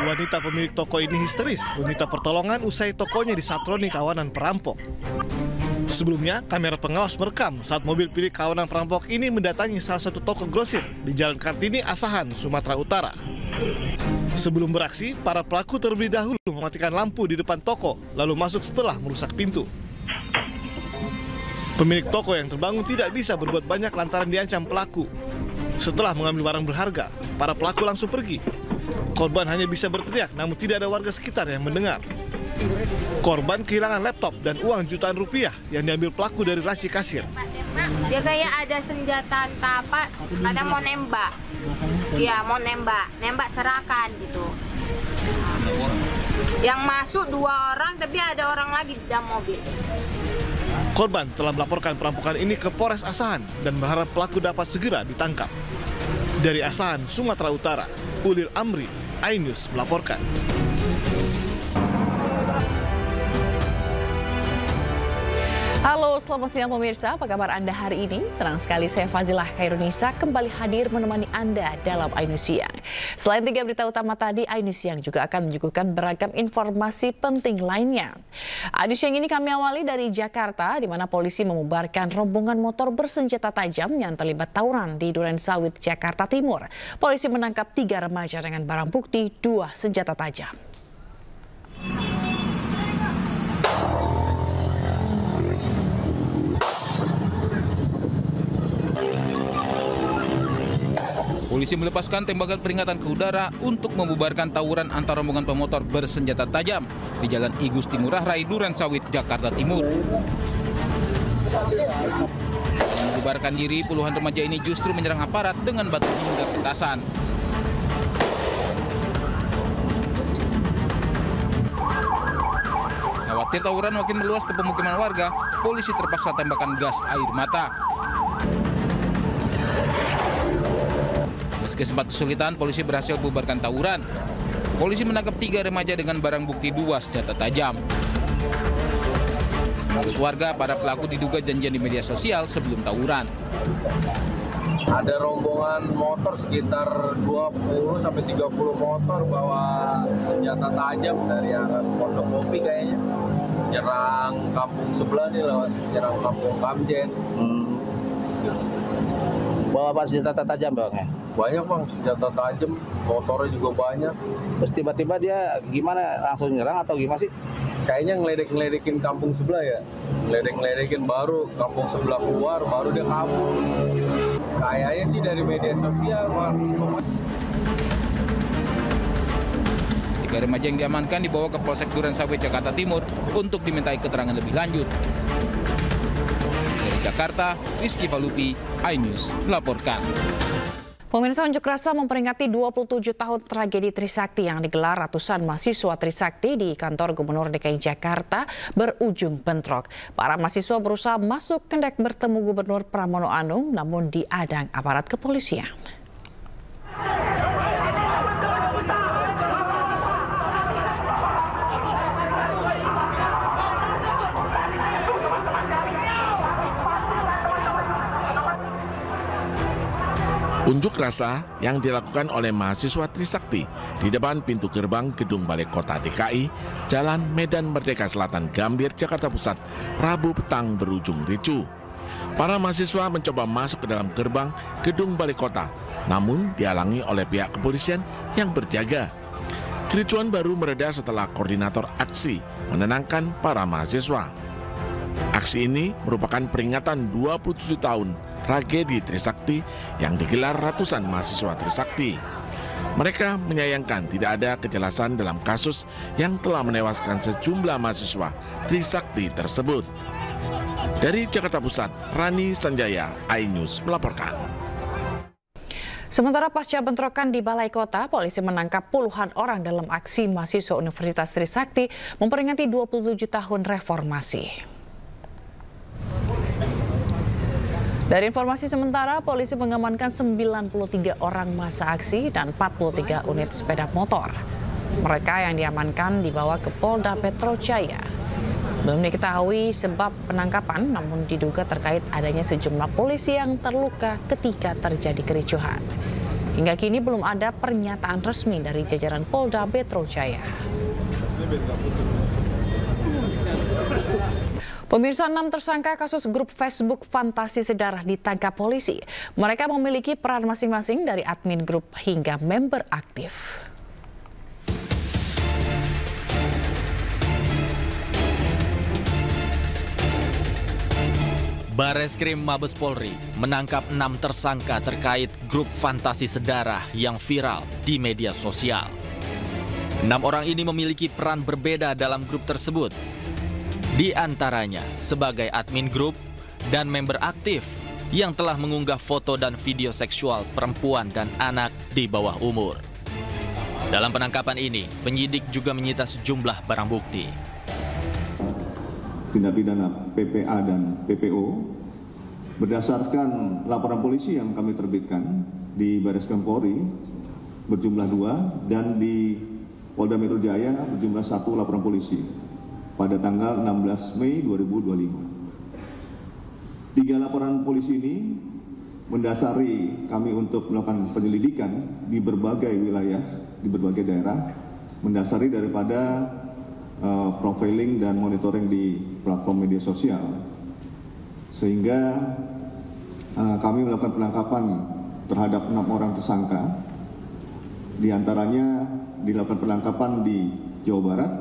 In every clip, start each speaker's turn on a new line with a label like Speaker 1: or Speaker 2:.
Speaker 1: Wanita pemilik toko ini histeris meminta pertolongan usai tokonya disatroni kawanan perampok. Sebelumnya, kamera pengawas merekam saat mobil milik kawanan perampok ini mendatangi salah satu toko grosir di Jalan Kartini, Asahan, Sumatera Utara. Sebelum beraksi, para pelaku terlebih dahulu mematikan lampu di depan toko, lalu masuk setelah merusak pintu. Pemilik toko yang terbangun tidak bisa berbuat banyak lantaran diancam pelaku. Setelah mengambil barang berharga, para pelaku langsung pergi. Korban hanya bisa berteriak, namun tidak ada warga sekitar yang mendengar. Korban kehilangan laptop dan uang jutaan rupiah yang diambil pelaku dari laci kasir.
Speaker 2: Dia kayak ada senjata entah apa, kadang mau nembak. Iya, mau nembak serakan gitu. Yang masuk 2 orang, tapi ada orang lagi di dalam mobil.
Speaker 1: Korban telah melaporkan perampokan ini ke Polres Asahan dan berharap pelaku dapat segera ditangkap. Dari Asahan, Sumatera Utara, Ulil Amri, iNews melaporkan.
Speaker 3: Halo, selamat siang pemirsa. Apa kabar Anda hari ini? Senang sekali saya Fazilah Khairunisa kembali hadir menemani Anda dalam iNews Siang. Selain 3 berita utama tadi, iNews Siang juga akan menyuguhkan beragam informasi penting lainnya. iNews Siang ini kami awali dari Jakarta, di mana polisi membubarkan rombongan motor bersenjata tajam yang terlibat tawuran di Durensawit, Jakarta Timur. Polisi menangkap 3 remaja dengan barang bukti 2 senjata tajam.
Speaker 4: Polisi melepaskan tembakan peringatan ke udara untuk membubarkan tawuran antar rombongan pemotor bersenjata tajam di Jalan I Gusti Ngurah Rai, Durensawit, Jakarta Timur. Membubarkan diri, puluhan remaja ini justru menyerang aparat dengan batu hingga petasan. Khawatir tawuran makin meluas ke pemukiman warga, polisi terpaksa tembakan gas air mata. Meski sempat kesulitan, polisi berhasil bubarkan tawuran. Polisi menangkap 3 remaja dengan barang bukti 2 senjata tajam. Menurut warga, para pelaku diduga janjian di media sosial sebelum tawuran.
Speaker 5: Ada rombongan motor sekitar 20-30 motor bawa senjata tajam dari arah Pondok Kopi kayaknya. Nyerang kampung sebelah nih, lewat nyerang kampung Kamjen.
Speaker 6: Bawa apa senjata tajam bang?
Speaker 5: Banyak bang, senjata tajam, motornya juga banyak.
Speaker 6: Terus tiba-tiba dia gimana, langsung nyerang atau gimana sih?
Speaker 5: Kayaknya ngeledek-ngeledekin kampung sebelah ya. Ngeledek-ngeledekin baru kampung sebelah keluar, baru dia kabur. Kayaknya sih dari media sosial bang.
Speaker 4: 3 remaja yang diamankan dibawa ke Polsek Durensawit, Jakarta Timur untuk dimintai keterangan lebih lanjut. Dari Jakarta, Rizky Falupi, iNews melaporkan.
Speaker 3: Pemirsa, unjuk rasa memperingati 27 tahun tragedi Trisakti yang digelar ratusan mahasiswa Trisakti di kantor Gubernur DKI Jakarta berujung bentrok. Para mahasiswa berusaha masuk hendak bertemu Gubernur Pramono Anung, namun diadang aparat kepolisian.
Speaker 7: Unjuk rasa yang dilakukan oleh mahasiswa Trisakti di depan pintu gerbang Gedung Balai Kota DKI, Jalan Medan Merdeka Selatan, Gambir, Jakarta Pusat, Rabu petang berujung ricuh. Para mahasiswa mencoba masuk ke dalam gerbang Gedung Balai Kota, namun dihalangi oleh pihak kepolisian yang berjaga. Kericuan baru mereda setelah koordinator aksi menenangkan para mahasiswa. Aksi ini merupakan peringatan 27 tahun tragedi Trisakti yang digelar ratusan mahasiswa Trisakti. Mereka menyayangkan tidak ada kejelasan dalam kasus yang telah menewaskan sejumlah mahasiswa Trisakti tersebut. Dari Jakarta Pusat, Rani Sanjaya, iNews melaporkan.
Speaker 3: Sementara pasca bentrokan di Balai Kota, polisi menangkap puluhan orang dalam aksi mahasiswa Universitas Trisakti memperingati 27 tahun reformasi. Dari informasi sementara, polisi mengamankan 93 orang massa aksi dan 43 unit sepeda motor. Mereka yang diamankan dibawa ke Polda Metro Jaya. Belum diketahui sebab penangkapan, namun diduga terkait adanya sejumlah polisi yang terluka ketika terjadi kericuhan. Hingga kini belum ada pernyataan resmi dari jajaran Polda Metro Jaya. Pemirsa, 6 tersangka kasus grup Facebook Fantasi Sedarah ditangkap polisi. Mereka memiliki peran masing-masing dari admin grup hingga member aktif.
Speaker 8: Bareskrim Mabes Polri menangkap 6 tersangka terkait grup Fantasi Sedarah yang viral di media sosial. 6 orang ini memiliki peran berbeda dalam grup tersebut. Di antaranya sebagai admin grup dan member aktif yang telah mengunggah foto dan video seksual perempuan dan anak di bawah umur. Dalam penangkapan ini, penyidik juga menyita sejumlah barang bukti.
Speaker 9: Tindak pidana PPA dan PPO berdasarkan laporan polisi yang kami terbitkan di Bareskrim Polri berjumlah 2 dan di Polda Metro Jaya berjumlah 1 laporan polisi pada tanggal 16 Mei 2025. 3 laporan polisi ini mendasari kami untuk melakukan penyelidikan di berbagai wilayah, di berbagai daerah, mendasari daripada profiling dan monitoring di platform media sosial, sehingga kami melakukan penangkapan terhadap 6 orang tersangka. Di antaranya dilakukan penangkapan di Jawa Barat.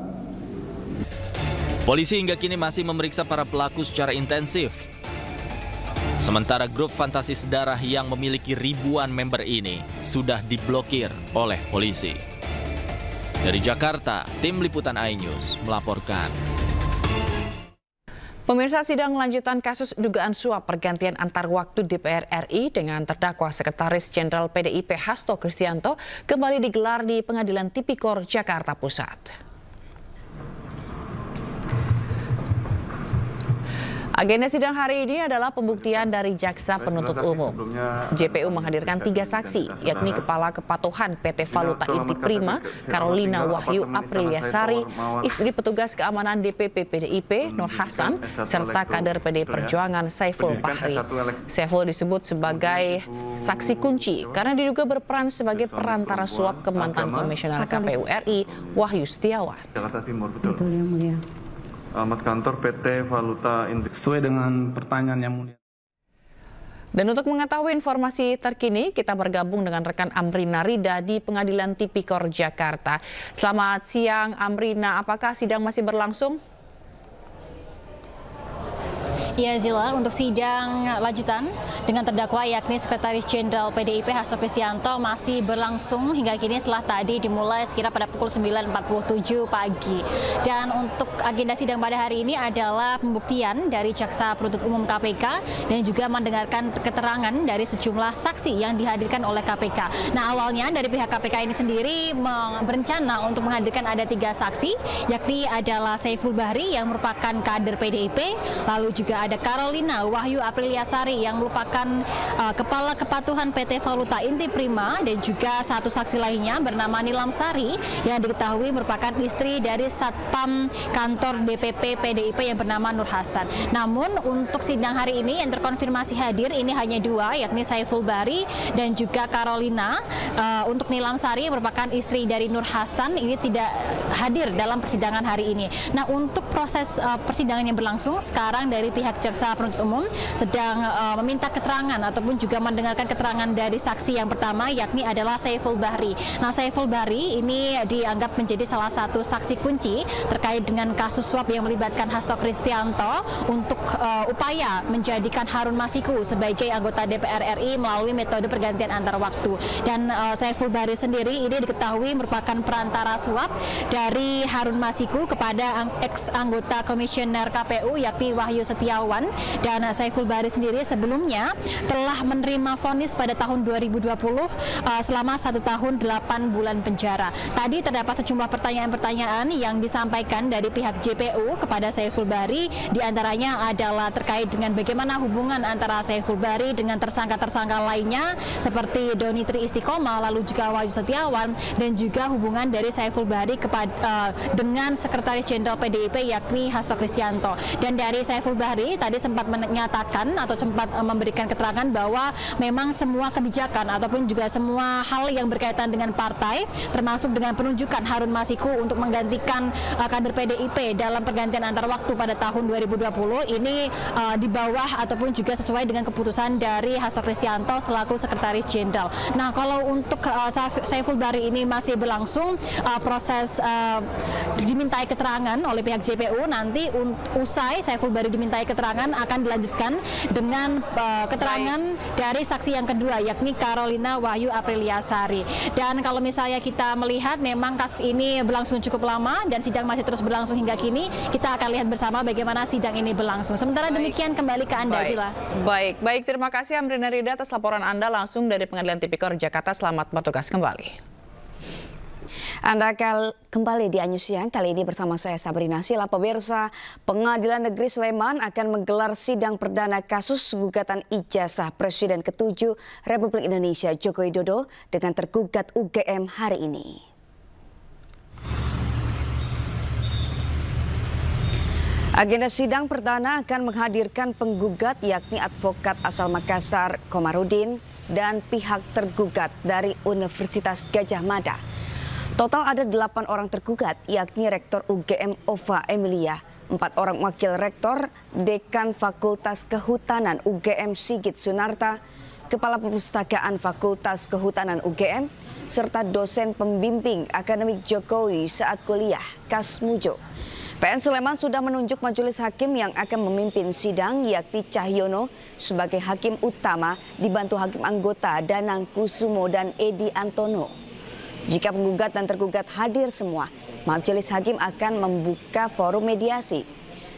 Speaker 8: Polisi hingga kini masih memeriksa para pelaku secara intensif. Sementara grup Fantasi Sedarah yang memiliki ribuan member ini sudah diblokir oleh polisi. Dari Jakarta, tim Liputan iNews melaporkan.
Speaker 3: Pemirsa, sidang lanjutan kasus dugaan suap pergantian antar waktu DPR RI dengan terdakwa Sekretaris Jenderal PDIP Hasto Kristianto kembali digelar di Pengadilan Tipikor Jakarta Pusat. Agenda sidang hari ini adalah pembuktian dari Jaksa Penuntut Umum. JPU menghadirkan 3 saksi, yakni Kepala Kepatuhan PT Valuta Inti Prima, Carolina Wahyu Apriliasari, istri petugas keamanan DPP PDIP, Nur Hasan, serta kader PD Perjuangan Saiful Bahri. Saiful disebut sebagai saksi kunci karena diduga berperan sebagai perantara suap ke mantan Komisioner KPU RI, Wahyu Setiawan.
Speaker 10: Jakarta Timur, betul. Betul, yang mulia. Alamat kantor PT Valuta Inti. Sesuai dengan pertanyaan yang mulia.
Speaker 3: Dan untuk mengetahui informasi terkini, kita bergabung dengan rekan Amrina Rida di Pengadilan Tipikor Jakarta. Selamat siang Amrina, apakah sidang masih berlangsung?
Speaker 11: Ya Zila, untuk sidang lanjutan dengan terdakwa yakni Sekretaris Jenderal PDIP Hasto Kristianto masih berlangsung hingga kini setelah tadi dimulai sekira pada pukul 9.47 pagi. Dan untuk agenda sidang pada hari ini adalah pembuktian dari Jaksa Penuntut Umum KPK dan juga mendengarkan keterangan dari sejumlah saksi yang dihadirkan oleh KPK. Nah, awalnya dari pihak KPK ini sendiri berencana untuk menghadirkan ada 3 saksi, yakni adalah Saiful Bahri yang merupakan kader PDIP, lalu juga ada Carolina Wahyu Apriliasari yang merupakan Kepala Kepatuhan PT Valuta Inti Prima, dan juga satu saksi lainnya bernama Nilam Sari yang diketahui merupakan istri dari Satpam Kantor DPP PDIP yang bernama Nur Hasan. Namun untuk sidang hari ini yang terkonfirmasi hadir ini hanya 2, yakni Saiful Bahri dan juga Carolina. Untuk Nilam Sari merupakan istri dari Nur Hasan ini tidak hadir dalam persidangan hari ini. Nah, untuk proses persidangan yang berlangsung sekarang dari pihak Jaksa Penuntut Umum sedang meminta keterangan ataupun juga mendengarkan keterangan dari saksi yang pertama, yakni adalah Saiful Bahri. Nah, Saiful Bahri ini dianggap menjadi salah satu saksi kunci terkait dengan kasus suap yang melibatkan Hasto Kristianto untuk upaya menjadikan Harun Masiku sebagai anggota DPR RI melalui metode pergantian antar waktu. Dan Saiful Bahri sendiri ini diketahui merupakan perantara suap dari Harun Masiku kepada ex-anggota Komisioner KPU yakni Wahyu Setiawan. Dan Saiful Bahri sendiri sebelumnya telah menerima vonis pada tahun 2020 selama 1 tahun 8 bulan penjara. Tadi terdapat sejumlah pertanyaan-pertanyaan yang disampaikan dari pihak JPU kepada Saiful Bahri, diantaranya adalah terkait dengan bagaimana hubungan antara Saiful Bahri dengan tersangka-tersangka lainnya seperti Doni Tri Istiqomah, lalu juga Wahyu Setiawan, dan juga hubungan dari Saiful Bahri dengan Sekretaris Jenderal PDIP yakni Hasto Kristianto. Dan dari Saiful Bahri sendiri tadi sempat menyatakan atau sempat memberikan keterangan bahwa memang semua kebijakan ataupun juga semua hal yang berkaitan dengan partai, termasuk dengan penunjukan Harun Masiku untuk menggantikan kader PDIP dalam pergantian antar waktu pada tahun 2020 ini di bawah ataupun juga sesuai dengan keputusan dari Hasto Kristianto selaku Sekretaris Jenderal. Nah, kalau untuk Saiful Bahri ini masih berlangsung proses dimintai keterangan oleh pihak JPU, nanti usai Saiful Bahri dimintai keterangan akan dilanjutkan dengan keterangan dari saksi yang kedua, yakni Carolina Wahyu Apriliasari. Dan kalau misalnya kita melihat memang kasus ini berlangsung cukup lama dan sidang masih terus berlangsung hingga kini, kita akan lihat bersama bagaimana sidang ini berlangsung. Sementara demikian kembali ke Anda, Zila.
Speaker 3: Baik, terima kasih Amrina Rida atas laporan Anda langsung dari Pengadilan Tipikor Jakarta. Selamat bertugas kembali.
Speaker 12: Anda kembali di Anyus Siang, kali ini bersama saya Sabrina Sila. Pemirsa, Pengadilan Negeri Sleman akan menggelar sidang perdana kasus gugatan ijazah Presiden ke-7 Republik Indonesia Joko Widodo dengan tergugat UGM hari ini. Agenda sidang perdana akan menghadirkan penggugat yakni advokat asal Makassar Komarudin dan pihak tergugat dari Universitas Gadjah Mada. Total ada 8 orang tergugat, yakni Rektor UGM Ova Emilia, 4 orang wakil rektor, Dekan Fakultas Kehutanan UGM Sigit Sunarta, Kepala Perpustakaan Fakultas Kehutanan UGM, serta dosen pembimbing akademik Jokowi saat kuliah, Kasmujo. PN Sleman sudah menunjuk majelis hakim yang akan memimpin sidang, yakni Cahyono sebagai hakim utama, dibantu hakim anggota Danang Kusumo dan Edi Antono. Jika penggugat dan tergugat hadir semua, majelis hakim akan membuka forum mediasi.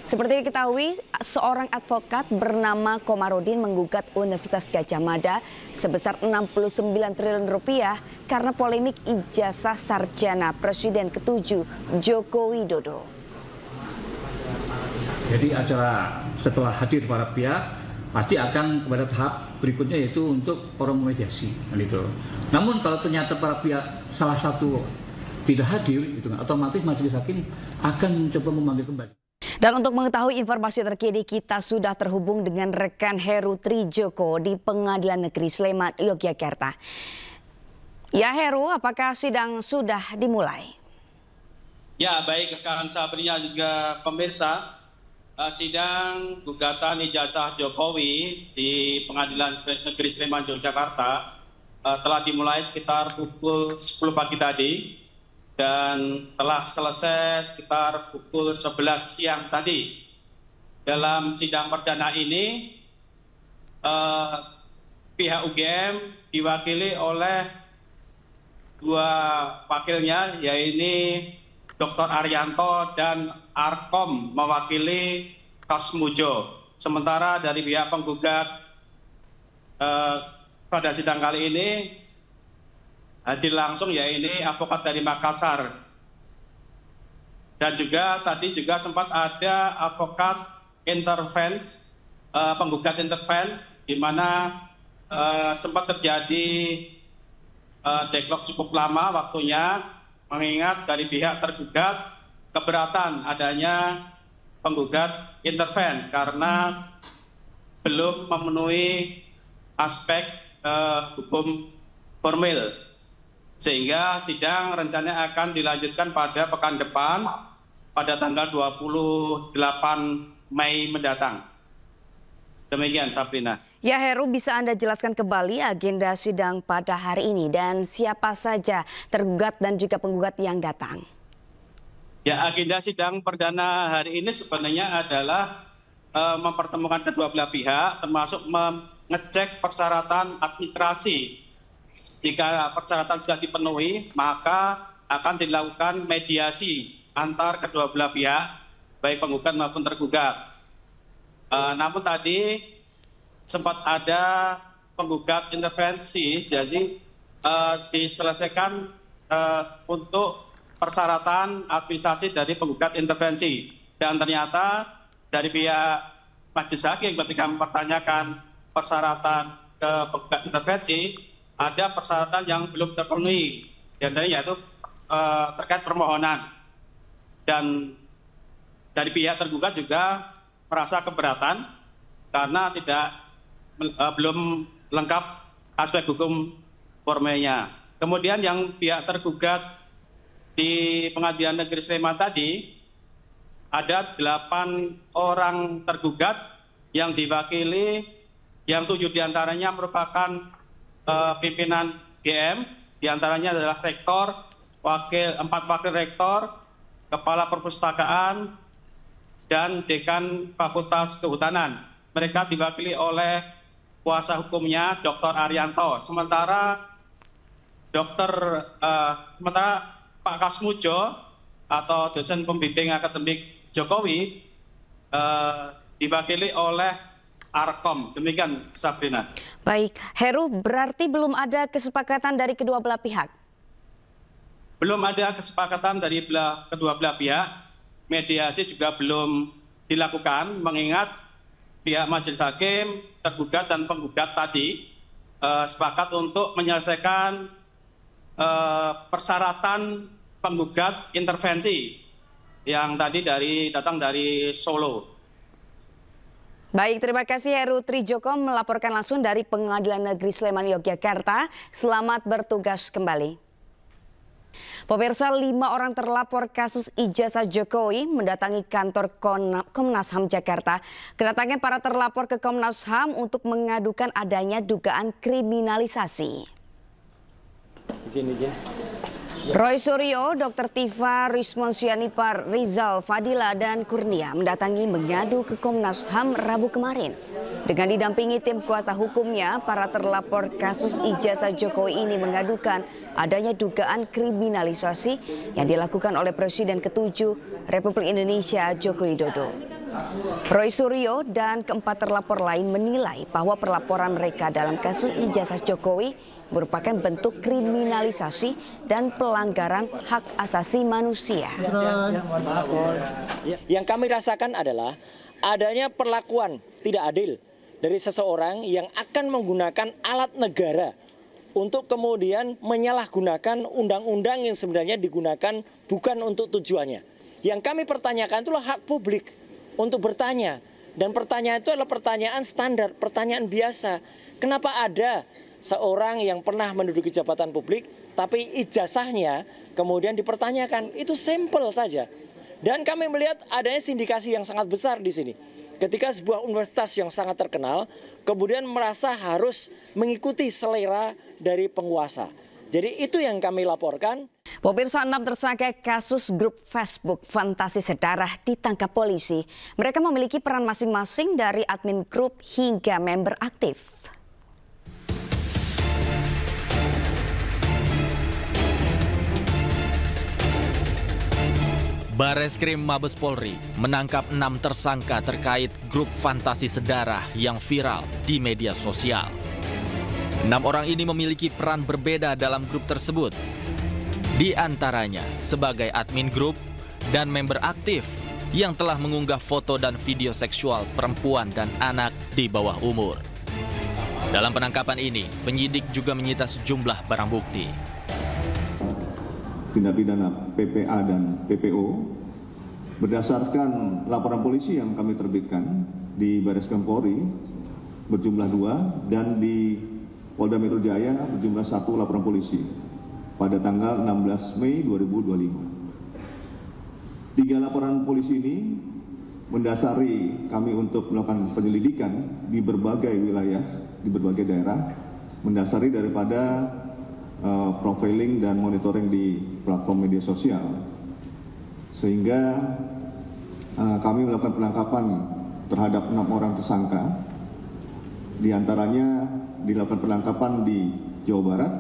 Speaker 12: Seperti diketahui, seorang advokat bernama Komarudin menggugat Universitas Gadjah Mada sebesar 69 triliun rupiah karena polemik ijazah sarjana Presiden ke-7 Joko Widodo.
Speaker 13: Jadi acara setelah hadir para pihak pasti akan kepada tahap berikutnya, yaitu untuk forum mediasi. Namun kalau ternyata para pihak salah satu tidak hadir, otomatis majelis hakim akan mencoba memanggil kembali.
Speaker 12: Dan untuk mengetahui informasi terkini, kita sudah terhubung dengan rekan Heru Trijoko di Pengadilan Negeri Sleman, Yogyakarta. Ya Heru, apakah sidang sudah dimulai?
Speaker 14: Ya, baik rekan Sabrina juga pemirsa. Sidang gugatan ijazah Jokowi di Pengadilan Negeri Sleman, Yogyakarta telah dimulai sekitar pukul 10 pagi tadi dan telah selesai sekitar pukul 11 siang tadi. Dalam sidang perdana ini, pihak UGM diwakili oleh 2 wakilnya, yaitu Dr. Arianto dan Arkom mewakili Kasmujo. Sementara dari pihak penggugat pada sidang kali ini hadir langsung yaitu advokat dari Makassar. Dan juga tadi juga sempat ada advokat intervens, penggugat interven, di mana sempat terjadi deadlock cukup lama waktunya, mengingat dari pihak tergugat keberatan adanya penggugat interven karena belum memenuhi aspek hukum formil, sehingga sidang rencananya akan dilanjutkan pada pekan depan pada tanggal 28 Mei mendatang. Demikian Sabrina.
Speaker 12: Ya Heru, bisa Anda jelaskan kembali agenda sidang pada hari ini dan siapa saja tergugat dan juga penggugat yang datang?
Speaker 14: Ya, agenda sidang perdana hari ini sebenarnya adalah mempertemukan kedua belah pihak, termasuk mengecek persyaratan administrasi. Jika persyaratan sudah dipenuhi, maka akan dilakukan mediasi antar kedua belah pihak, baik penggugat maupun tergugat. Namun tadi sempat ada penggugat intervensi, jadi diselesaikan untuk persyaratan administrasi dari penggugat intervensi. Dan ternyata dari pihak majelis hakim ketika mempertanyakan persyaratan ke penggugat intervensi, ada persyaratan yang belum terpenuhi, yaitu terkait permohonan. Dan dari pihak tergugat juga merasa keberatan karena belum lengkap aspek hukum formilnya. Kemudian yang pihak tergugat di Pengadilan Negeri Sleman tadi, ada 8 orang tergugat yang diwakili, yang 7 diantaranya merupakan pimpinan GM, diantaranya adalah rektor, 4 wakil rektor, kepala perpustakaan, dan dekan Fakultas Kehutanan. Mereka diwakili oleh kuasa hukumnya Dr. Arianto. Sementara Pak Kasmujo atau dosen pembimbing akademik Jokowi diwakili oleh Arkom. Demikian, Sabrina.
Speaker 12: Baik, Heru, berarti belum ada kesepakatan dari kedua belah pihak?
Speaker 14: Belum ada kesepakatan dari kedua belah pihak. Mediasi juga belum dilakukan, mengingat pihak majelis hakim, tergugat dan penggugat tadi sepakat untuk menyelesaikan persyaratan penggugat intervensi yang tadi datang dari Solo.
Speaker 12: Baik, terima kasih Heru Trijoko melaporkan langsung dari Pengadilan Negeri Sleman, Yogyakarta. Selamat bertugas kembali. Pemirsa, 5 orang terlapor kasus ijazah Jokowi mendatangi kantor Komnas HAM Jakarta. Kedatangan para terlapor ke Komnas HAM untuk mengadukan adanya dugaan kriminalisasi. Roy Suryo, Dr. Tifa, Rismon Syanipar, Rizal, Fadila, dan Kurnia mendatangi mengadu ke Komnas HAM Rabu kemarin. Dengan didampingi tim kuasa hukumnya, para terlapor kasus ijazah Jokowi ini mengadukan adanya dugaan kriminalisasi yang dilakukan oleh Presiden ke-7 Republik Indonesia Joko Widodo. Roy Suryo dan keempat terlapor lain menilai bahwa perlaporan mereka dalam kasus ijazah Jokowi merupakan bentuk kriminalisasi dan pelanggaran hak asasi manusia.
Speaker 15: Yang kami rasakan adalah adanya perlakuan tidak adil dari seseorang yang akan menggunakan alat negara untuk kemudian menyalahgunakan undang-undang yang sebenarnya digunakan bukan untuk tujuannya. Yang kami pertanyakan itulah hak publik untuk bertanya. Dan pertanyaan itu adalah pertanyaan standar, pertanyaan biasa. Kenapa ada seorang yang pernah menduduki jabatan publik, tapi ijazahnya kemudian dipertanyakan? Itu sampel saja. Dan kami melihat adanya sindikasi yang sangat besar di sini. Ketika sebuah universitas yang sangat terkenal, kemudian merasa harus mengikuti selera dari penguasa. Jadi itu yang kami laporkan.
Speaker 12: Pemirsa, 6 tersangka kasus grup Facebook Fantasi Sedarah ditangkap polisi. Mereka memiliki peran masing-masing dari admin grup hingga member aktif.
Speaker 8: Bareskrim Mabes Polri menangkap 6 tersangka terkait grup Fantasi Sedarah yang viral di media sosial. 6 orang ini memiliki peran berbeda dalam grup tersebut. Di antaranya sebagai admin grup dan member aktif yang telah mengunggah foto dan video seksual perempuan dan anak di bawah umur. Dalam penangkapan ini, penyidik juga menyita sejumlah barang bukti.
Speaker 9: Tindak pidana PPA dan PPO berdasarkan laporan polisi yang kami terbitkan di Bareskrim Polri berjumlah 2 dan di Polda Metro Jaya berjumlah 1 laporan polisi pada tanggal 16 Mei 2025. 3 laporan polisi ini mendasari kami untuk melakukan penyelidikan di berbagai wilayah, di berbagai daerah, mendasari daripada profiling dan monitoring di platform media sosial, sehingga kami melakukan penangkapan terhadap 6 orang tersangka. Di antaranya dilakukan penangkapan di Jawa Barat.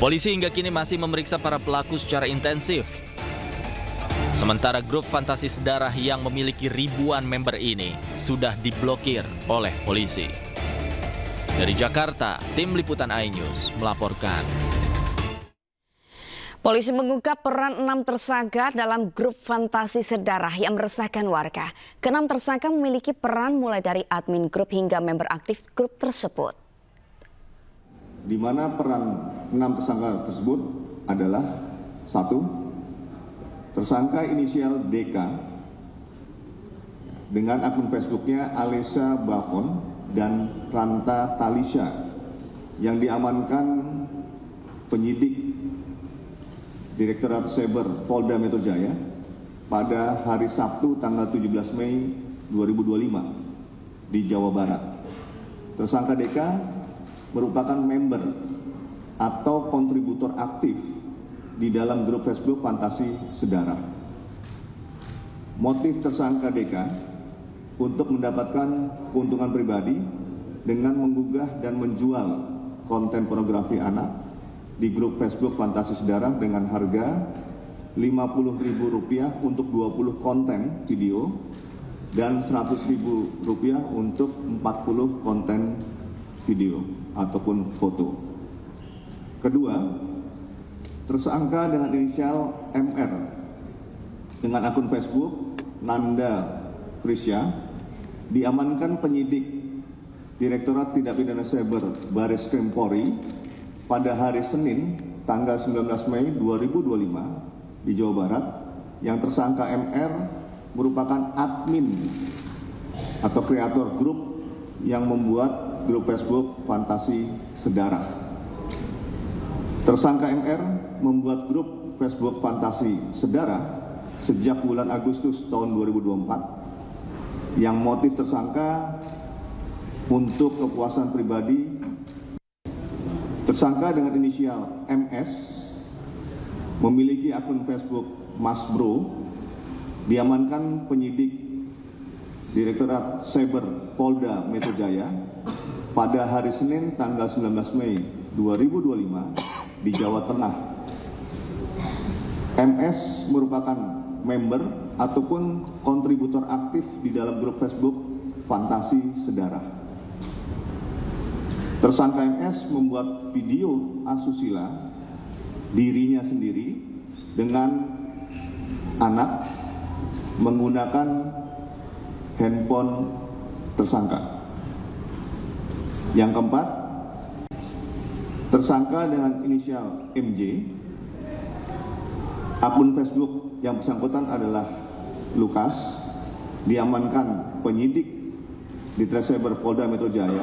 Speaker 8: Polisi hingga kini masih memeriksa para pelaku secara intensif. Sementara grup Fantasi Sedarah yang memiliki ribuan member ini sudah diblokir oleh polisi. Dari Jakarta, tim liputan iNews melaporkan.
Speaker 12: Polisi mengungkap peran 6 tersangka dalam grup Fantasi Sedarah yang meresahkan warga. Ke-6 tersangka memiliki peran mulai dari admin grup hingga member aktif grup tersebut.
Speaker 9: Di mana peran 6 tersangka tersebut adalah 1. Tersangka inisial DK dengan akun Facebooknya Alesha Bafon dan Ranta Talisha yang diamankan penyidik Direktorat Cyber Polda Metro Jaya pada hari Sabtu tanggal 17 Mei 2025 di Jawa Barat. Tersangka DK merupakan member atau kontributor aktif di dalam grup Facebook Fantasi Sedara. Motif tersangka DK untuk mendapatkan keuntungan pribadi dengan menggugah dan menjual konten pornografi anak di grup Facebook Fantasi Sedara dengan harga Rp50.000 untuk 20 konten video dan Rp100.000 untuk 40 konten video ataupun foto. Kedua, tersangka dengan inisial MR dengan akun Facebook Nanda Krisya diamankan penyidik Direktorat Tindak Pidana Cyber Baris Krim Polri pada hari Senin tanggal 19 Mei 2025 di Jawa Barat, yang tersangka MR merupakan admin atau kreator grup yang membuat grup Facebook Fantasi Sedara. Tersangka MR membuat grup Facebook Fantasi Sedara sejak bulan Agustus tahun 2024 yang motif tersangka untuk kepuasan pribadi. Tersangka dengan inisial MS memiliki akun Facebook Mas Bro, diamankan penyidik Direktorat Cyber Polda Metro Jaya pada hari Senin tanggal 19 Mei 2025 di Jawa Tengah. MS merupakan member ataupun kontributor aktif di dalam grup Facebook Fantasi Sedara. Tersangka MS membuat video asusila dirinya sendiri dengan anak menggunakan handphone tersangka. Yang keempat, tersangka dengan inisial MJ, akun Facebook yang bersangkutan adalah Lukas, diamankan penyidik di Treseber Polda Metro Jaya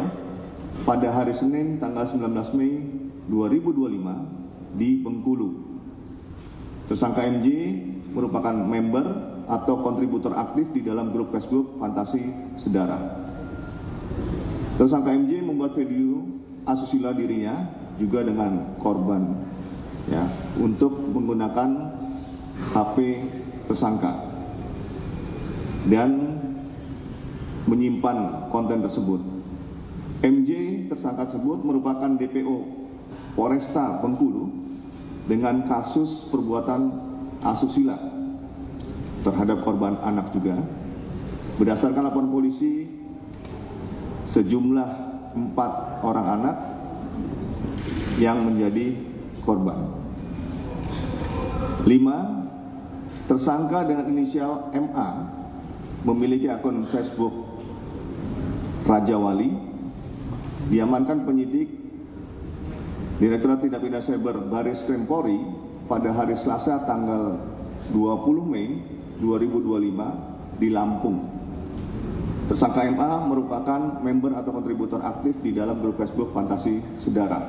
Speaker 9: pada hari Senin tanggal 19 Mei 2025 di Bengkulu. Tersangka MJ merupakan member atau kontributor aktif di dalam grup Facebook Fantasi Sedara. Tersangka MJ membuat video asusila dirinya juga dengan korban, ya, untuk menggunakan HP tersangka dan menyimpan konten tersebut. MJ tersangka tersebut merupakan DPO Polresta Bengkulu dengan kasus perbuatan asusila terhadap korban anak juga. Berdasarkan laporan polisi, sejumlah 4 orang anak yang menjadi korban. 5. Tersangka dengan inisial MA memiliki akun Facebook Raja Wali, diamankan penyidik Direktorat Tindak Pidana Cyber Baris Krim Polri pada hari Selasa tanggal 20 Mei 2025 di Lampung. Tersangka MA merupakan member atau kontributor aktif di dalam grup Facebook Fantasi Sedara.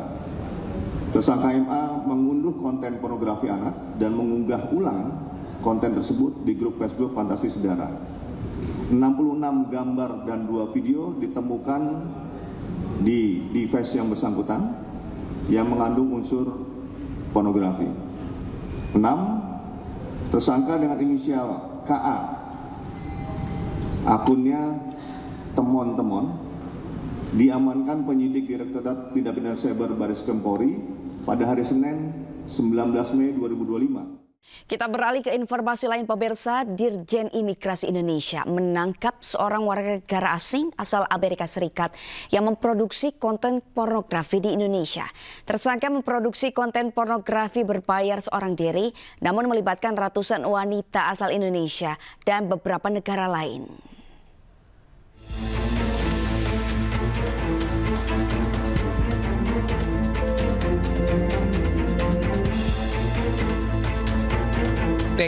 Speaker 9: Tersangka MA mengunduh konten pornografi anak dan mengunggah ulang konten tersebut di grup Facebook Fantasi Sedara. 66 gambar dan 2 video ditemukan di device yang bersangkutan yang mengandung unsur pornografi. 6. Tersangka dengan inisial KA, akunnya Temon-Temon, diamankan penyidik Direktorat Tindak Pidana Cyber Baris Krim Polri pada hari Senin 19 Mei 2025.
Speaker 12: Kita beralih ke informasi lain, pemirsa. Dirjen Imigrasi Indonesia menangkap seorang warga negara asing asal Amerika Serikat yang memproduksi konten pornografi di Indonesia. Tersangka memproduksi konten pornografi berbayar seorang diri, namun melibatkan ratusan wanita asal Indonesia dan beberapa negara lain.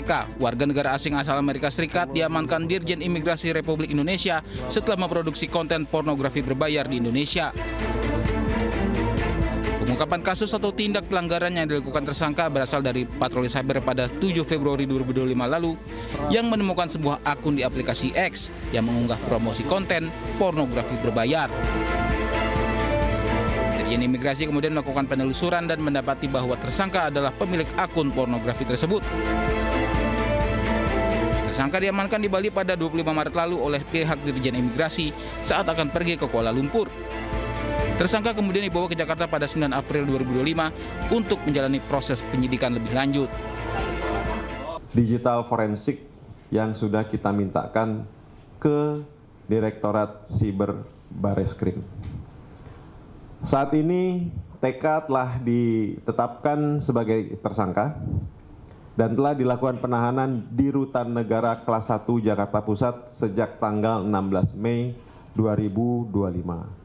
Speaker 4: TK, warga negara asing asal Amerika Serikat, diamankan Dirjen Imigrasi Republik Indonesia setelah memproduksi konten pornografi berbayar di Indonesia. Pengungkapan kasus atau tindak pelanggaran yang dilakukan tersangka berasal dari patroli cyber pada 7 Februari 2025 lalu yang menemukan sebuah akun di aplikasi X yang mengunggah promosi konten pornografi berbayar. Dirjen Imigrasi kemudian melakukan penelusuran dan mendapati bahwa tersangka adalah pemilik akun pornografi tersebut. Tersangka diamankan di Bali pada 25 Maret lalu oleh pihak Dirjen Imigrasi saat akan pergi ke Kuala Lumpur. Tersangka kemudian dibawa ke Jakarta pada 9 April 2025 untuk menjalani proses penyidikan lebih lanjut.
Speaker 16: Digital forensik yang sudah kita mintakan ke Direktorat Siber Bareskrim. Saat ini TK telah ditetapkan sebagai tersangka dan telah dilakukan penahanan di Rutan Negara Kelas 1 Jakarta Pusat sejak tanggal 16 Mei 2025.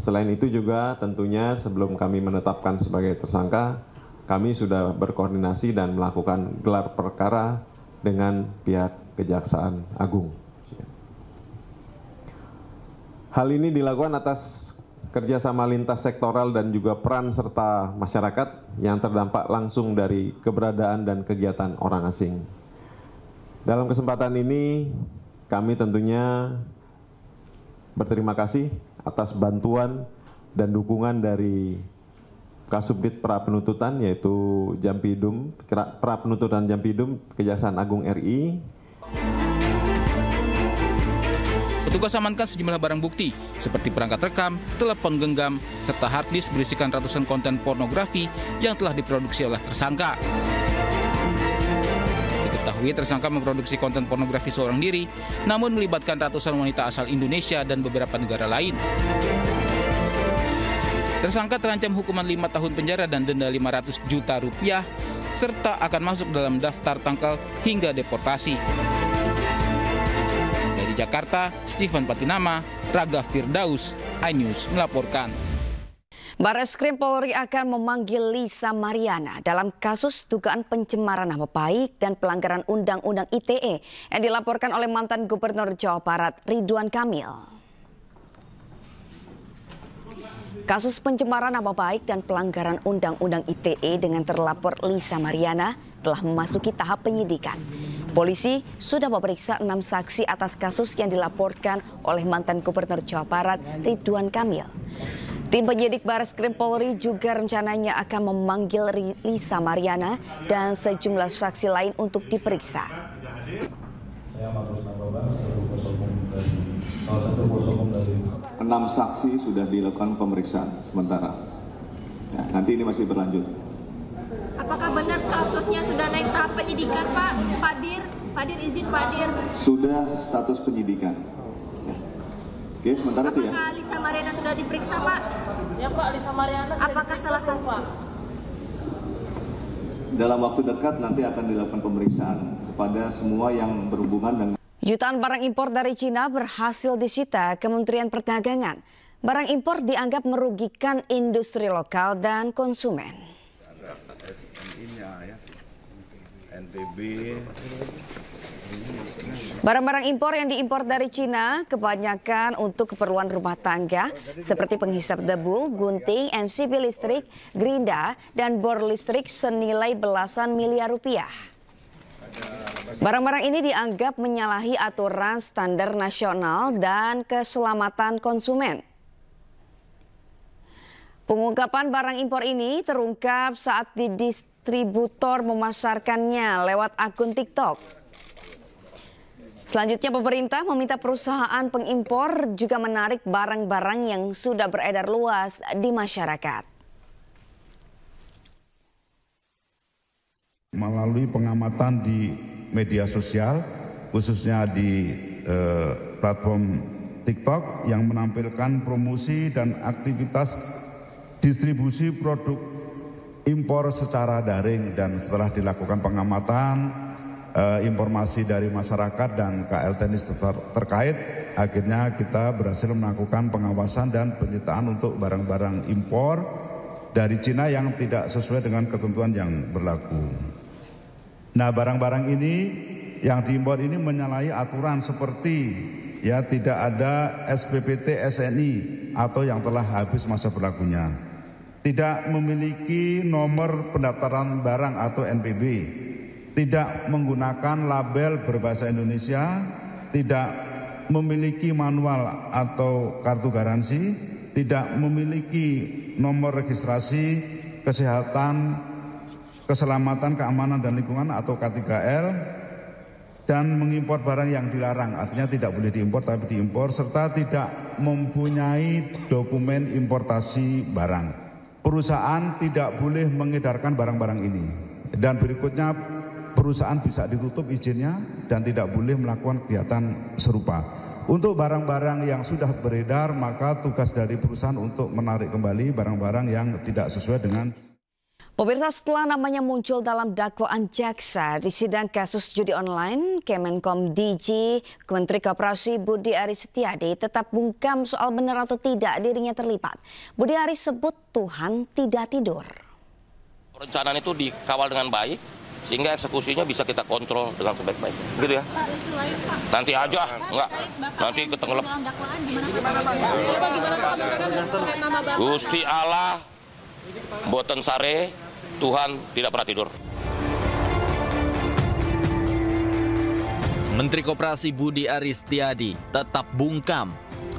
Speaker 16: Selain itu juga tentunya sebelum kami menetapkan sebagai tersangka, kami sudah berkoordinasi dan melakukan gelar perkara dengan pihak Kejaksaan Agung. Hal ini dilakukan atas kerjasama lintas sektoral dan juga peran serta masyarakat yang terdampak langsung dari keberadaan dan kegiatan orang asing. Dalam kesempatan ini, kami tentunya berterima kasih atas bantuan dan dukungan dari Kasubdit Prapenuntutan, yaitu Jampidum, Prapenuntutan Jampidum, Kejaksaan Agung RI.
Speaker 4: Petugas amankan sejumlah barang bukti seperti perangkat rekam, telepon genggam, serta hard disk berisikan ratusan konten pornografi yang telah diproduksi oleh tersangka. Diketahui tersangka memproduksi konten pornografi seorang diri, namun melibatkan ratusan wanita asal Indonesia dan beberapa negara lain. Tersangka terancam hukuman 5 tahun penjara dan denda 500 juta rupiah, serta akan masuk dalam daftar tangkal hingga deportasi. Jakarta, Stephen Patinama, Raga Firdaus, iNews melaporkan.
Speaker 12: Bareskrim Polri akan memanggil Lisa Mariana dalam kasus dugaan pencemaran nama baik dan pelanggaran Undang-Undang ITE yang dilaporkan oleh mantan Gubernur Jawa Barat Ridwan Kamil. Kasus pencemaran nama baik dan pelanggaran Undang-Undang ITE dengan terlapor Lisa Mariana telah memasuki tahap penyidikan. Polisi sudah memeriksa 6 saksi atas kasus yang dilaporkan oleh mantan Gubernur Jawa Barat Ridwan Kamil. Tim penyidik Bareskrim Polri juga rencananya akan memanggil Lisa Mariana dan sejumlah saksi lain untuk diperiksa.
Speaker 9: Saya Markus Nababan, salah satu kuasa hukum dari 6 saksi sudah dilakukan pemeriksaan sementara. Nah, nanti ini masih berlanjut.
Speaker 2: Apakah benar kasusnya sudah naik tahap penyidikan, Pak? Padir izin Padir.
Speaker 9: Sudah status penyidikan. Ya. Oke, sementara itu ya.
Speaker 2: Apakah Lisa Mariana sudah diperiksa, Pak?
Speaker 17: Ya, Pak, Lisa Mariana sudah
Speaker 2: apakah salah satu, Pak?
Speaker 9: Dalam waktu dekat nanti akan dilakukan pemeriksaan kepada semua yang berhubungan dengan
Speaker 12: Jutaan barang impor dari Cina berhasil disita Kementerian Perdagangan. Barang impor dianggap merugikan industri lokal dan konsumen. Barang-barang impor yang diimpor dari Cina kebanyakan untuk keperluan rumah tangga seperti penghisap debu, gunting, MCB listrik, gerinda, dan bor listrik senilai belasan miliar rupiah. Barang-barang ini dianggap menyalahi aturan standar nasional dan keselamatan konsumen. Pengungkapan barang impor ini terungkap saat distributor memasarkannya lewat akun TikTok. Selanjutnya pemerintah meminta perusahaan pengimpor juga menarik barang-barang yang sudah beredar luas di masyarakat.
Speaker 18: Melalui pengamatan di media sosial, khususnya di platform TikTok yang menampilkan promosi dan aktivitas distribusi produk impor secara daring, dan setelah dilakukan pengamatan, informasi dari masyarakat dan KL teknis terkait, akhirnya kita berhasil melakukan pengawasan dan penyitaan untuk barang-barang impor dari Cina yang tidak sesuai dengan ketentuan yang berlaku. Nah, barang-barang ini yang diimpor ini menyalahi aturan seperti tidak ada SPPT SNI atau yang telah habis masa berlakunya. Tidak memiliki nomor pendaftaran barang atau NPB. Tidak menggunakan label berbahasa Indonesia, tidak memiliki manual atau kartu garansi, tidak memiliki nomor registrasi kesehatan, keselamatan, keamanan dan lingkungan atau K3L, dan mengimpor barang yang dilarang, artinya tidak boleh diimpor tapi diimpor, serta tidak mempunyai dokumen importasi barang. Perusahaan tidak boleh mengedarkan barang-barang ini. Dan berikutnya, perusahaan bisa ditutup izinnya dan tidak boleh melakukan kegiatan serupa. Untuk barang-barang yang sudah beredar, maka tugas dari perusahaan untuk menarik kembali barang-barang yang tidak sesuai dengan.
Speaker 12: Pemirsa, setelah namanya muncul dalam dakwaan jaksa di sidang kasus judi online, Kemenkom DG Menteri Koperasi Budi Aris Setiadi tetap bungkam soal benar atau tidak dirinya terlibat. Budi Aris sebut Tuhan tidak tidur.
Speaker 19: Perencanaan itu dikawal dengan baik sehingga eksekusinya bisa kita kontrol dengan sebaik-baik, gitu ya. Nanti aja, enggak. Nanti ketenggelam. Gusti Allah, boten sare, Tuhan tidak pernah tidur.
Speaker 8: Menteri Koperasi Budi Aris Setiadi tetap bungkam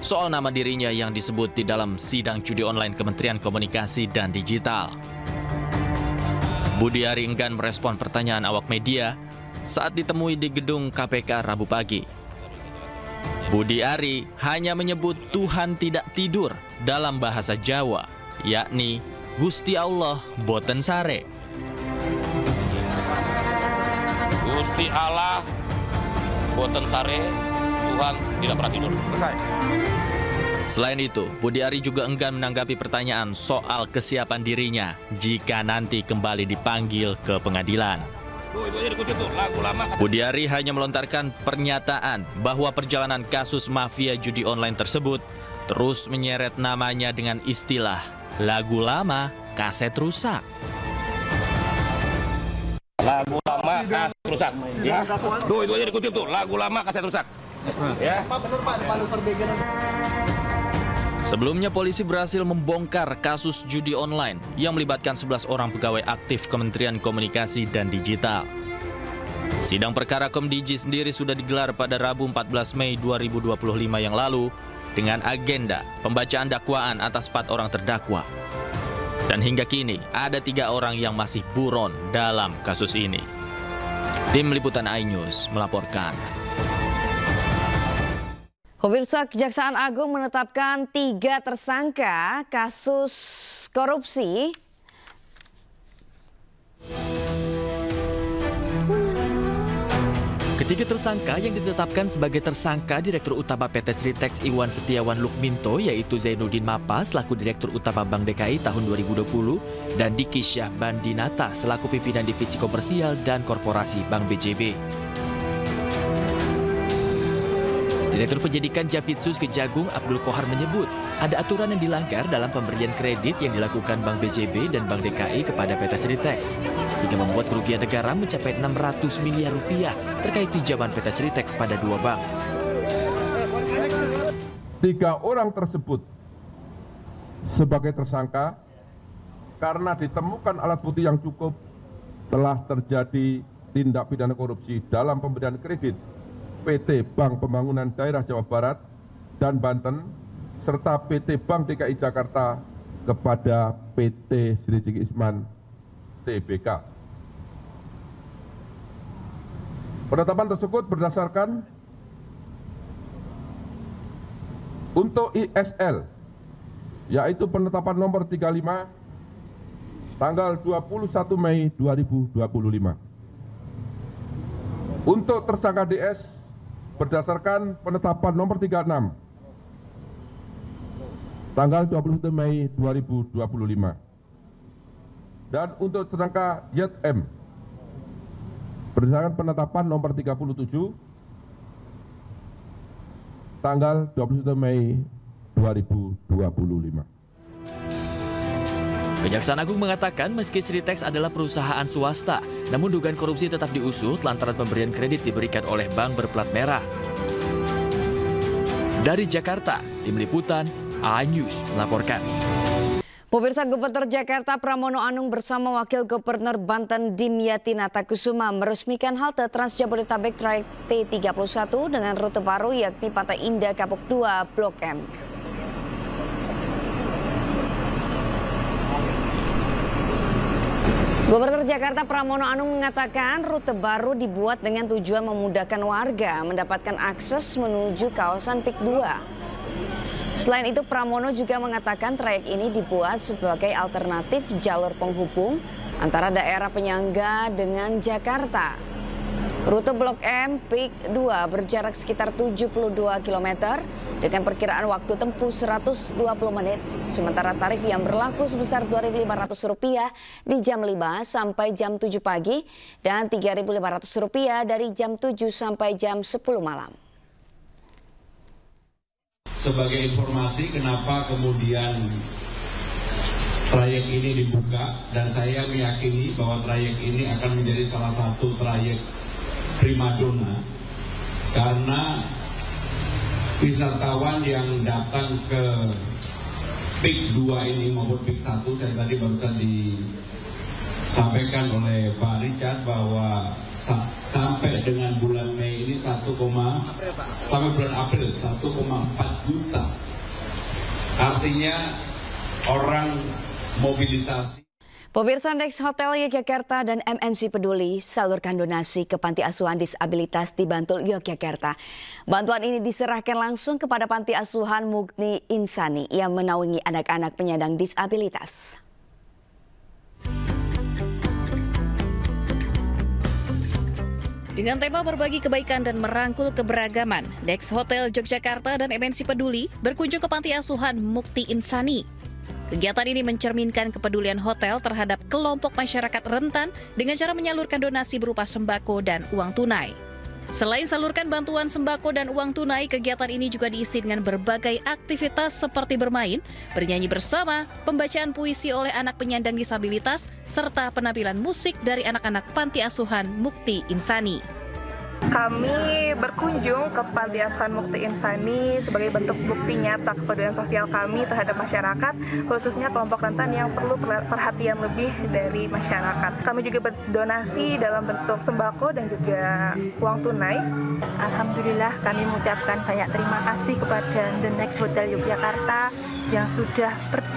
Speaker 8: soal nama dirinya yang disebut di dalam sidang judi online Kementerian Komunikasi dan Digital. Budi Ari enggan merespon pertanyaan awak media saat ditemui di gedung KPK Rabu pagi. Budi Ari hanya menyebut Tuhan tidak tidur dalam bahasa Jawa, yakni Gusti Allah boten sare.
Speaker 19: Gusti Allah boten sare, Tuhan tidak pernah tidur. Selesai.
Speaker 8: Selain itu, Budi Ari juga enggan menanggapi pertanyaan soal kesiapan dirinya jika nanti kembali dipanggil ke pengadilan. Budi Ari hanya melontarkan pernyataan bahwa perjalanan kasus mafia judi online tersebut terus menyeret namanya dengan istilah lagu lama, kaset rusak.
Speaker 19: Lagu lama, kaset rusak. Ya. Tuh, itu aja dikutip tuh, lagu lama, kaset rusak. Ya.
Speaker 8: Sebelumnya polisi berhasil membongkar kasus judi online yang melibatkan 11 orang pegawai aktif Kementerian Komunikasi dan Digital. Sidang perkara Komdigi sendiri sudah digelar pada Rabu 14 Mei 2025 yang lalu dengan agenda pembacaan dakwaan atas 4 orang terdakwa. Dan hingga kini ada 3 orang yang masih buron dalam kasus ini. Tim Liputan iNews melaporkan.
Speaker 12: Pemirsa, Kejaksaan Agung menetapkan 3 tersangka kasus korupsi.
Speaker 8: Ketiga tersangka yang ditetapkan sebagai tersangka Direktur Utama PT Sritex Iwan Setiawan Lukminto yaitu Zainuddin Mapa selaku Direktur Utama Bank DKI tahun 2020 dan Diki Syah Bandinata selaku Pimpinan Divisi Komersial dan Korporasi Bank BJB. Direktur Penyidikan Jampitsus Kejagung Abdul Kohar menyebut ada aturan yang dilanggar dalam pemberian kredit yang dilakukan Bank BJB dan Bank DKI kepada PT Sritex hingga membuat kerugian negara mencapai 600 miliar rupiah terkait pinjaman PT Sritex pada 2 bank.
Speaker 20: 3 orang tersebut sebagai tersangka karena ditemukan alat bukti yang cukup telah terjadi tindak pidana korupsi dalam pemberian kredit PT Bank Pembangunan Daerah Jawa Barat dan Banten, serta PT Bank DKI Jakarta kepada PT Sritex Isman Tbk. Penetapan tersebut berdasarkan untuk ISL, yaitu penetapan nomor 35 tanggal 21 Mei 2025. Untuk tersangka DS, berdasarkan penetapan nomor 36 tanggal 21 Mei 2025. Dan untuk tersangka YM berdasarkan penetapan nomor 37 tanggal 21 Mei 2025.
Speaker 8: Kejaksaan Agung mengatakan meski Sritex adalah perusahaan swasta, namun dugaan korupsi tetap diusut lantaran pemberian kredit diberikan oleh bank berplat merah. Dari Jakarta, Tim Liputan, iNews melaporkan.
Speaker 12: Pemirsa, Gubernur Jakarta Pramono Anung bersama Wakil Gubernur Banten Dimyati Natakusuma meresmikan halte Trans Jabodetabek trayek T31 dengan rute baru yakni Pantai Indah Kapuk 2 Blok M. Gubernur Jakarta Pramono Anung mengatakan rute baru dibuat dengan tujuan memudahkan warga mendapatkan akses menuju kawasan PIK 2. Selain itu, Pramono juga mengatakan trayek ini dibuat sebagai alternatif jalur penghubung antara daerah penyangga dengan Jakarta. Rute Blok M PIK 2 berjarak sekitar 72 km dengan perkiraan waktu tempuh 120 menit. Sementara tarif yang berlaku sebesar Rp2.500 di jam 5 sampai jam 7 pagi dan Rp3.500 dari jam 7 sampai jam 10 malam.
Speaker 21: Sebagai informasi kenapa kemudian trayek ini dibuka, dan saya meyakini bahwa trayek ini akan menjadi salah satu trayek primadona karena wisatawan yang datang ke PIK 2 ini maupun PIK 1, saya tadi barusan disampaikan oleh Pak Richard bahwa sampai dengan bulan Mei ini sampai bulan April 1,4 juta. Artinya orang mobilisasi.
Speaker 12: Pemirsa, Next Hotel Yogyakarta dan MNC Peduli salurkan donasi ke Panti Asuhan Disabilitas di Bantul, Yogyakarta. Bantuan ini diserahkan langsung kepada Panti Asuhan Mukti Insani yang menaungi anak-anak penyandang disabilitas.
Speaker 22: Dengan tema berbagi kebaikan dan merangkul keberagaman, Next Hotel Yogyakarta dan MNC Peduli berkunjung ke Panti Asuhan Mukti Insani. Kegiatan ini mencerminkan kepedulian hotel terhadap kelompok masyarakat rentan dengan cara menyalurkan donasi berupa sembako dan uang tunai. Selain salurkan bantuan sembako dan uang tunai, kegiatan ini juga diisi dengan berbagai aktivitas seperti bermain, bernyanyi bersama, pembacaan puisi oleh anak penyandang disabilitas, serta penampilan musik dari anak-anak Panti Asuhan Mukti Insani.
Speaker 23: Kami berkunjung ke Panti Asuhan Mukti Insani sebagai bentuk bukti nyata kepedulian sosial kami terhadap masyarakat, khususnya kelompok rentan yang perlu perhatian lebih dari masyarakat. Kami juga berdonasi dalam bentuk sembako dan juga uang tunai.
Speaker 24: Alhamdulillah, kami mengucapkan banyak terima kasih kepada The Next Hotel Yogyakarta yang sudah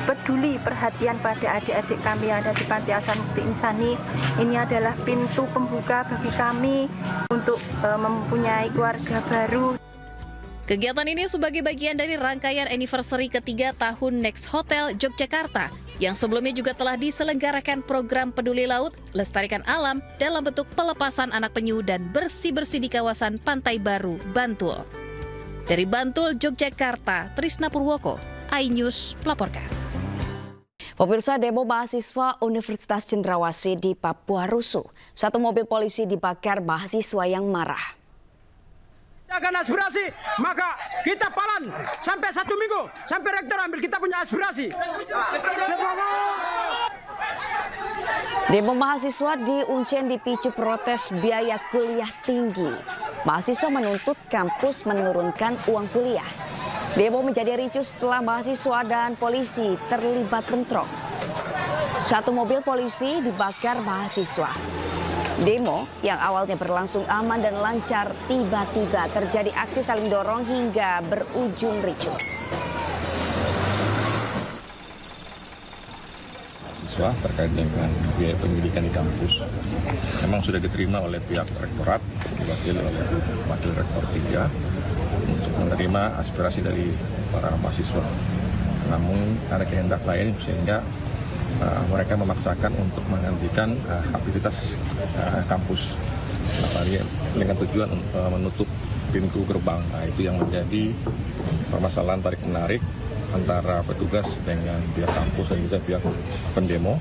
Speaker 24: peduli perhatian pada adik-adik kami yang ada di Panti Asuhan Mukti Insani. Ini adalah pintu pembuka bagi kami untuk mempunyai keluarga baru.
Speaker 22: Kegiatan ini sebagai bagian dari rangkaian anniversary ketiga tahun Next Hotel Yogyakarta yang sebelumnya juga telah diselenggarakan program Peduli Laut, Lestarikan Alam dalam bentuk pelepasan anak penyu dan bersih-bersih di kawasan Pantai Baru, Bantul. Dari Bantul, Yogyakarta, Trisna Purwoko, iNews melaporkan.
Speaker 12: Pemirsa, demo mahasiswa Universitas Cendrawasih di Papua rusuh. Satu mobil polisi dibakar mahasiswa yang marah.
Speaker 25: Akan aspirasi, maka kita palan sampai 1 minggu, sampai rektor ambil kita punya aspirasi.
Speaker 12: Demo mahasiswa di Uncen dipicu protes biaya kuliah tinggi. Mahasiswa menuntut kampus menurunkan uang kuliah. Demo menjadi ricuh setelah mahasiswa dan polisi terlibat bentrok. Satu mobil polisi dibakar mahasiswa. Demo yang awalnya berlangsung aman dan lancar tiba-tiba terjadi aksi saling dorong hingga berujung ricuh.
Speaker 26: Mahasiswa terkait dengan biaya pendidikan di kampus memang sudah diterima oleh pihak rektorat, diwakili oleh Wakil Rektor 3 untuk menerima aspirasi dari para mahasiswa. Namun ada kehendak lain sehingga mereka memaksakan untuk menghentikan aktivitas kampus, apalagi dengan tujuan menutup pintu gerbang. Nah, itu yang menjadi permasalahan tarik menarik antara petugas dengan pihak kampus dan juga pihak pendemo.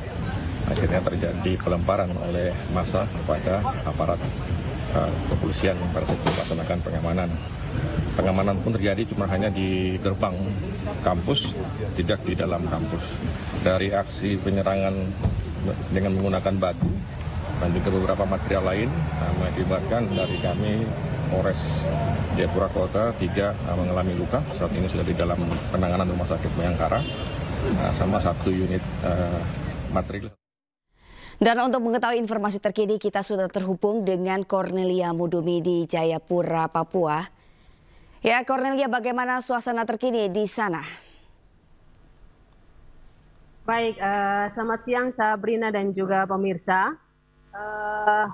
Speaker 26: Akhirnya terjadi pelemparan oleh massa kepada aparat kepolisian yang pada saat melaksanakan pengamanan. pengamanan pun terjadi cuma hanya di gerbang kampus, tidak di dalam kampus. Dari aksi penyerangan dengan menggunakan batu dan juga beberapa material lain mengakibatkan dari kami Polres Jayapura Kota 3 mengalami luka. Saat ini sudah di dalam penanganan Rumah Sakit Bayangkara sama 1 unit material.
Speaker 12: Dan untuk mengetahui informasi terkini, kita sudah terhubung dengan Cornelia Mudumi di Jayapura, Papua. Ya, Cornelia, bagaimana suasana terkini di sana?
Speaker 17: Baik, selamat siang Sabrina dan juga pemirsa.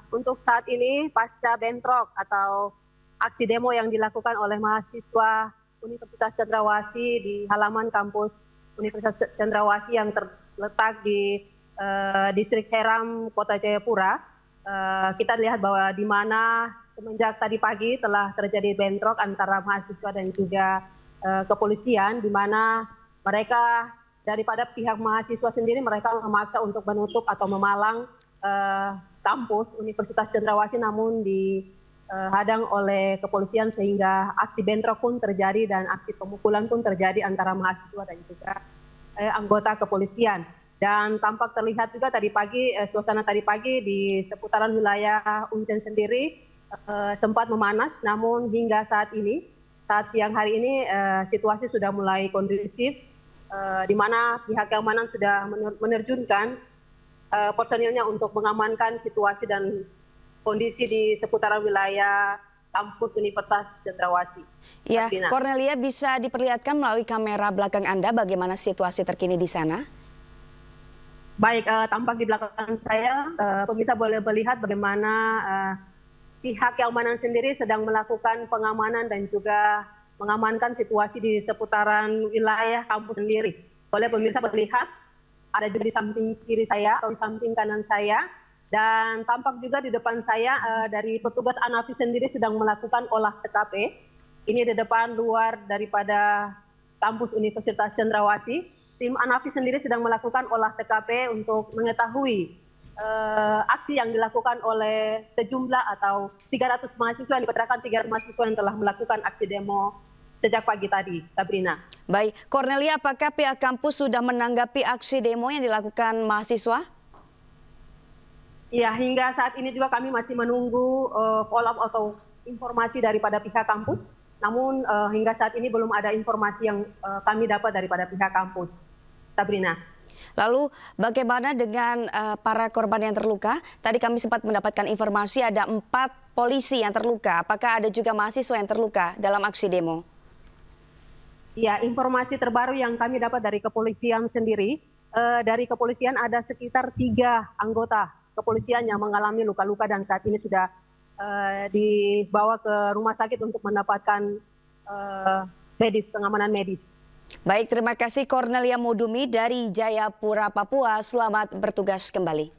Speaker 17: Untuk saat ini, pasca bentrok atau aksi demo yang dilakukan oleh mahasiswa Universitas Cendrawasih di halaman kampus Universitas Cendrawasih yang terletak di Distrik Heram, Kota Jayapura, kita lihat bahwa di mana semenjak tadi pagi telah terjadi bentrok antara mahasiswa dan juga kepolisian, di mana mereka daripada pihak mahasiswa sendiri mereka memaksa untuk menutup atau memalang kampus Universitas Cendrawasih, namun dihadang oleh kepolisian sehingga aksi bentrok pun terjadi dan aksi pemukulan pun terjadi antara mahasiswa dan juga anggota kepolisian. Dan tampak terlihat juga tadi pagi, suasana tadi pagi di seputaran wilayah Uncen sendiri sempat memanas, namun hingga saat ini, saat siang hari ini situasi sudah mulai kondusif, di mana pihak keamanan sudah menerjunkan personilnya untuk mengamankan situasi dan kondisi di seputaran wilayah kampus Universitas Cendrawasih.
Speaker 12: Ya, Cornelia, bisa diperlihatkan melalui kamera belakang Anda bagaimana situasi terkini di sana?
Speaker 17: Baik, tampak di belakang saya, pemirsa boleh melihat bagaimana pihak keamanan sendiri sedang melakukan pengamanan dan juga mengamankan situasi di seputaran wilayah kampus sendiri. Boleh pemirsa melihat, ada juga di samping kiri saya atau di samping kanan saya, dan tampak juga di depan saya dari petugas ANAVI sendiri sedang melakukan olah TKP. Ini di depan luar daripada kampus Universitas Cendrawasih. Tim ANAVI sendiri sedang melakukan olah TKP untuk mengetahui aksi yang dilakukan oleh sejumlah atau 300 mahasiswa yang diperkirakan 300 mahasiswa yang telah melakukan aksi demo sejak pagi tadi, Sabrina.
Speaker 12: Baik, Cornelia, apakah pihak kampus sudah menanggapi aksi demo yang dilakukan mahasiswa?
Speaker 17: Ya, hingga saat ini juga kami masih menunggu follow up atau informasi daripada pihak kampus. Namun hingga saat ini belum ada informasi yang kami dapat daripada pihak kampus, Sabrina.
Speaker 12: Lalu bagaimana dengan para korban yang terluka? Tadi kami sempat mendapatkan informasi ada 4 polisi yang terluka. Apakah ada juga mahasiswa yang terluka dalam aksi demo?
Speaker 17: Ya, informasi terbaru yang kami dapat dari kepolisian sendiri, dari kepolisian ada sekitar 3 anggota kepolisian yang mengalami luka-luka dan saat ini sudah dibawa ke rumah sakit untuk mendapatkan pengamanan medis.
Speaker 12: Baik, terima kasih Cornelia Mudumi dari Jayapura, Papua. Selamat bertugas kembali.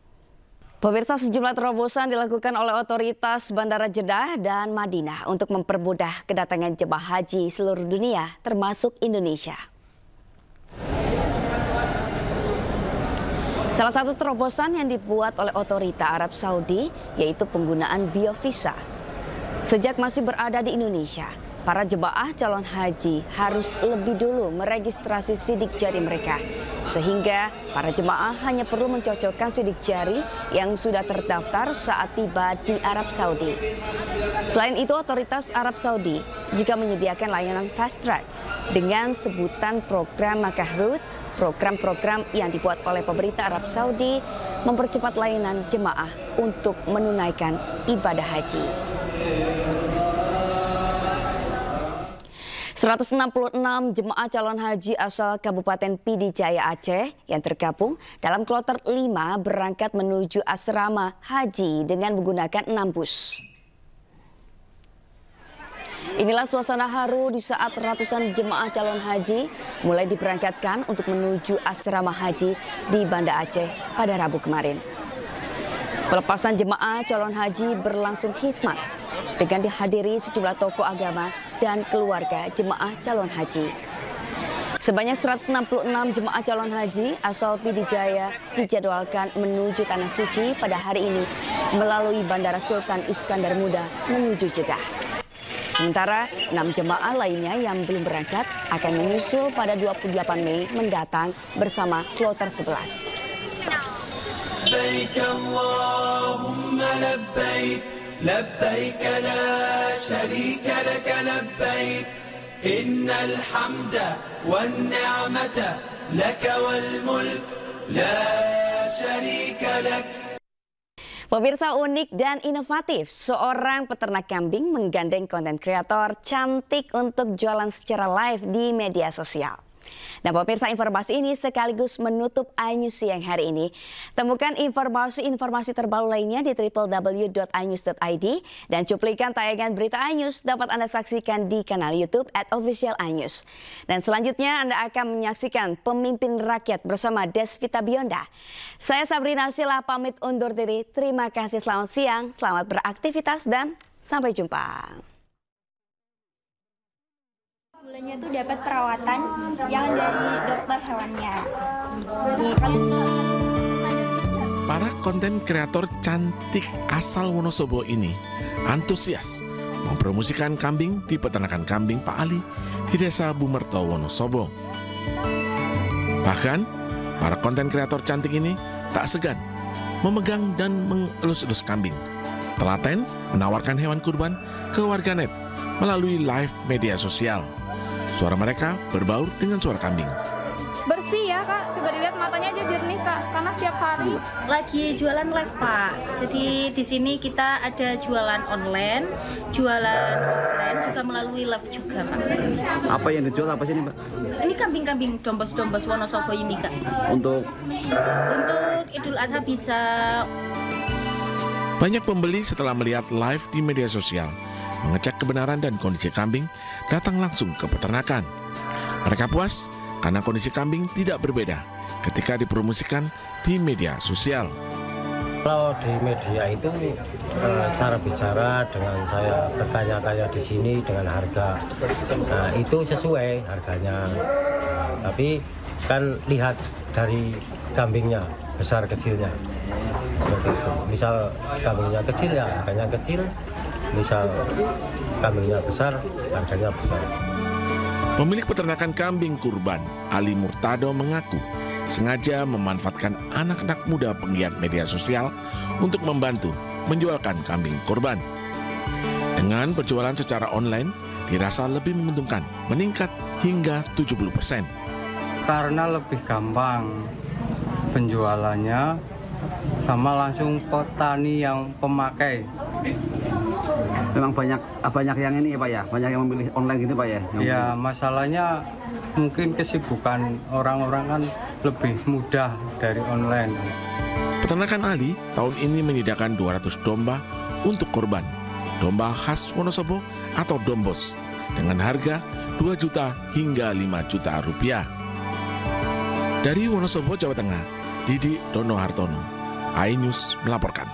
Speaker 12: Pemirsa, sejumlah terobosan dilakukan oleh otoritas Bandara Jeddah dan Madinah untuk mempermudah kedatangan jemaah haji seluruh dunia, termasuk Indonesia. Salah satu terobosan yang dibuat oleh otorita Arab Saudi yaitu penggunaan biovisa. Sejak masih berada di Indonesia, para jemaah calon haji harus lebih dulu meregistrasi sidik jari mereka. Sehingga para jemaah hanya perlu mencocokkan sidik jari yang sudah terdaftar saat tiba di Arab Saudi. Selain itu, otoritas Arab Saudi juga menyediakan layanan fast track dengan sebutan program Makkah Route. Program-program yang dibuat oleh pemerintah Arab Saudi mempercepat layanan jemaah untuk menunaikan ibadah haji. 166 jemaah calon haji asal Kabupaten Pidi Jaya Aceh yang tergabung dalam kloter 5 berangkat menuju asrama haji dengan menggunakan 6 bus. Inilah suasana haru di saat ratusan jemaah calon haji mulai diberangkatkan untuk menuju asrama haji di Banda Aceh pada Rabu kemarin. Pelepasan jemaah calon haji berlangsung hikmat dengan dihadiri sejumlah tokoh agama dan keluarga jemaah calon haji. Sebanyak 166 jemaah calon haji asal Pidi Jaya dijadwalkan menuju Tanah Suci pada hari ini melalui Bandara Sultan Iskandar Muda menuju Jeddah. Sementara 6 jemaah lainnya yang belum berangkat akan menyusul pada 28 Mei mendatang bersama kloter 11.
Speaker 1: Labbaik Allahumma labbaik, labbaik la syarika laka labbaik, innal hamda wan ni'mata laka wal mulk la syarika lak.
Speaker 12: Pemirsa, unik dan inovatif, seorang peternak kambing menggandeng konten kreator cantik untuk jualan secara live di media sosial. Nah pemirsa, informasi ini sekaligus menutup iNews siang hari ini. Temukan informasi terbaru lainnya di www.inews.id dan cuplikan tayangan berita iNews dapat Anda saksikan di kanal YouTube @official_inews. Dan selanjutnya Anda akan menyaksikan Pemimpin Rakyat bersama Desvita Bionda. Saya Sabrina Sila pamit undur diri. Terima kasih, selamat siang, selamat beraktivitas dan sampai jumpa.
Speaker 5: Bulannya itu dapat perawatan yang dari dokter hewannya.
Speaker 6: Para konten kreator cantik asal Wonosobo ini antusias mempromosikan kambing di peternakan kambing Pak Ali di Desa Bumerto, Wonosobo. Bahkan, para konten kreator cantik ini tak segan memegang dan mengelus-elus kambing. Telaten menawarkan hewan kurban ke warganet melalui live media sosial. Suara mereka berbaur dengan suara kambing.
Speaker 7: Bersih ya Kak, coba dilihat matanya aja jernih Kak, karena setiap hari
Speaker 10: lagi jualan live Pak. Jadi di sini kita ada jualan online, jualan offline juga melalui live juga Pak.
Speaker 11: Apa yang dijual apa sih ini Mbak?
Speaker 10: Ini kambing-kambing dombos-dombos Wonosobo ini Kak.
Speaker 11: Untuk
Speaker 10: Idul Adha bisa.
Speaker 6: Banyak pembeli setelah melihat live di media sosial, mengecek kebenaran dan kondisi kambing, datang langsung ke peternakan. Mereka puas karena kondisi kambing tidak berbeda ketika dipromosikan di media sosial.
Speaker 27: Kalau di media itu cara bicara dengan saya bertanya-tanya di sini dengan harga, nah itu sesuai harganya. Tapi kan lihat dari kambingnya, besar kecilnya. Seperti itu. Misal kambingnya kecil ya harganya kecil, misal kambingnya besar harganya besar.
Speaker 6: Pemilik peternakan kambing kurban, Ali Murtado, mengaku sengaja memanfaatkan anak-anak muda penggiat media sosial untuk membantu menjualkan kambing kurban. Dengan berjualan secara online, dirasa lebih menguntungkan, meningkat hingga 70%.
Speaker 28: Karena lebih gampang penjualannya, sama langsung petani yang pemakai.
Speaker 11: Memang banyak yang ini ya Pak ya, banyak yang memilih online gitu Pak ya?
Speaker 28: Ya masalahnya mungkin kesibukan orang-orang kan lebih mudah dari online.
Speaker 6: Peternakan Ali tahun ini menyediakan 200 domba untuk kurban. Domba khas Wonosobo atau dombos dengan harga 2 juta hingga 5 juta rupiah. Dari Wonosobo, Jawa Tengah, Didi Dono Hartono, iNews melaporkan.